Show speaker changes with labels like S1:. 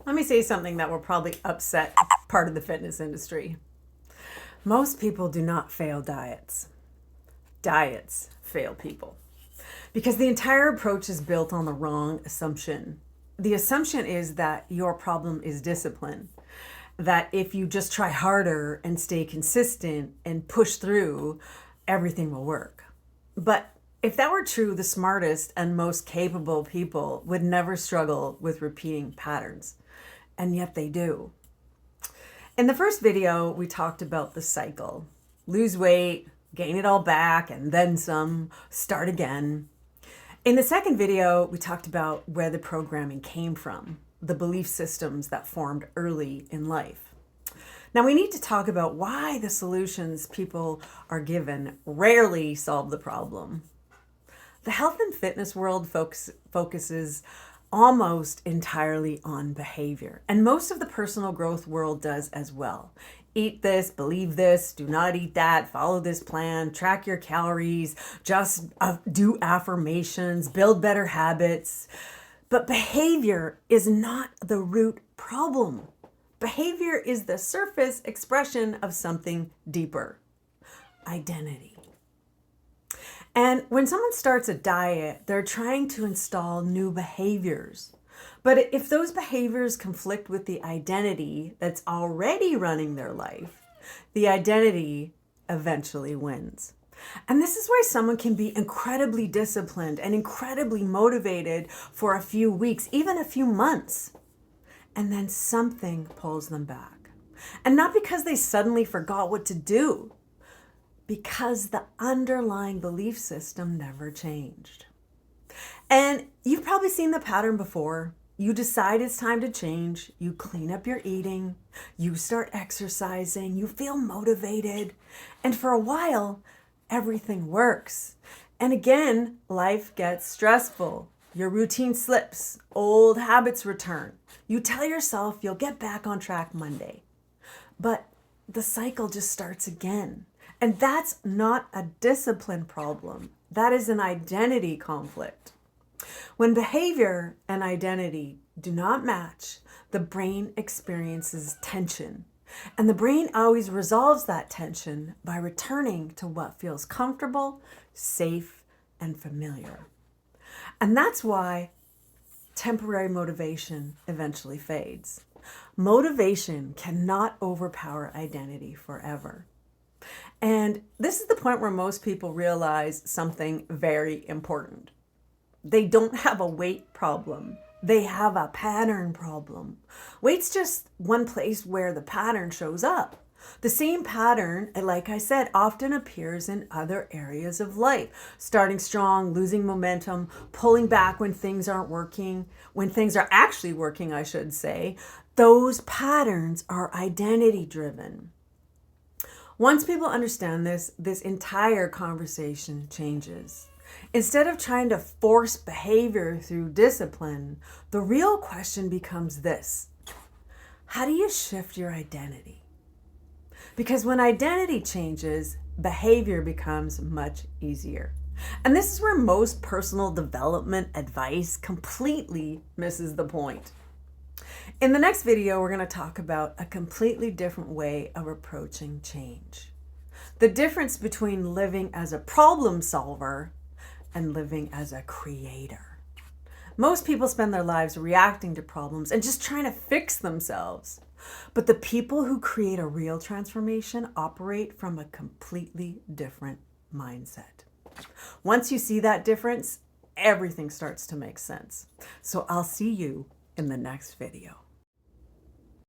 S1: Let me say something that will probably upset part of the fitness industry. Most people do not fail diets. Diets fail people. Because the entire approach is built on the wrong assumption. The assumption is that your problem is discipline. That if you just try harder and stay consistent and push through, everything will work. But if that were true, the smartest and most capable people would never struggle with repeating patterns. And yet they do. In the first video, we talked about the cycle. Lose weight, gain it all back, and then some, start again. In the second video, we talked about where the programming came from, the belief systems that formed early in life. Now we need to talk about why the solutions people are given rarely solve the problem. The health and fitness world focuses almost entirely on behavior, and most of the personal growth world does as well. Eat this, believe this, do not eat that, follow this plan, track your calories, just do affirmations, build better habits. But behavior is not the root problem. Behavior is the surface expression of something deeper, identity. And when someone starts a diet, they're trying to install new behaviors. But if those behaviors conflict with the identity that's already running their life, the identity eventually wins. And this is why someone can be incredibly disciplined and incredibly motivated for a few weeks, even a few months. And then something pulls them back. And not because they suddenly forgot what to do, because the underlying belief system never changed. And you've probably seen the pattern before. You decide it's time to change. You clean up your eating. You start exercising. You feel motivated. And for a while, everything works. And again, life gets stressful. Your routine slips. Old habits return. You tell yourself you'll get back on track Monday. But the cycle just starts again. And that's not a discipline problem. That is an identity conflict. When behavior and identity do not match, the brain experiences tension. And the brain always resolves that tension by returning to what feels comfortable, safe, and familiar. And that's why temporary motivation eventually fades. Motivation cannot overpower identity forever. And this is the point where most people realize something very important. They don't have a weight problem. They have a pattern problem. Weight's just one place where the pattern shows up. The same pattern, like I said, often appears in other areas of life. Starting strong, losing momentum, pulling back when things aren't working, when things are actually working, I should say. Those patterns are identity driven. Once people understand this entire conversation changes. Instead of trying to force behavior through discipline, the real question becomes this: how do you shift your identity? Because when identity changes, behavior becomes much easier. And this is where most personal development advice completely misses the point. In the next video, we're going to talk about a completely different way of approaching change. The difference between living as a problem solver and living as a creator. Most people spend their lives reacting to problems and just trying to fix themselves. But the people who create a real transformation operate from a completely different mindset. Once you see that difference, everything starts to make sense. So I'll see you in the next video.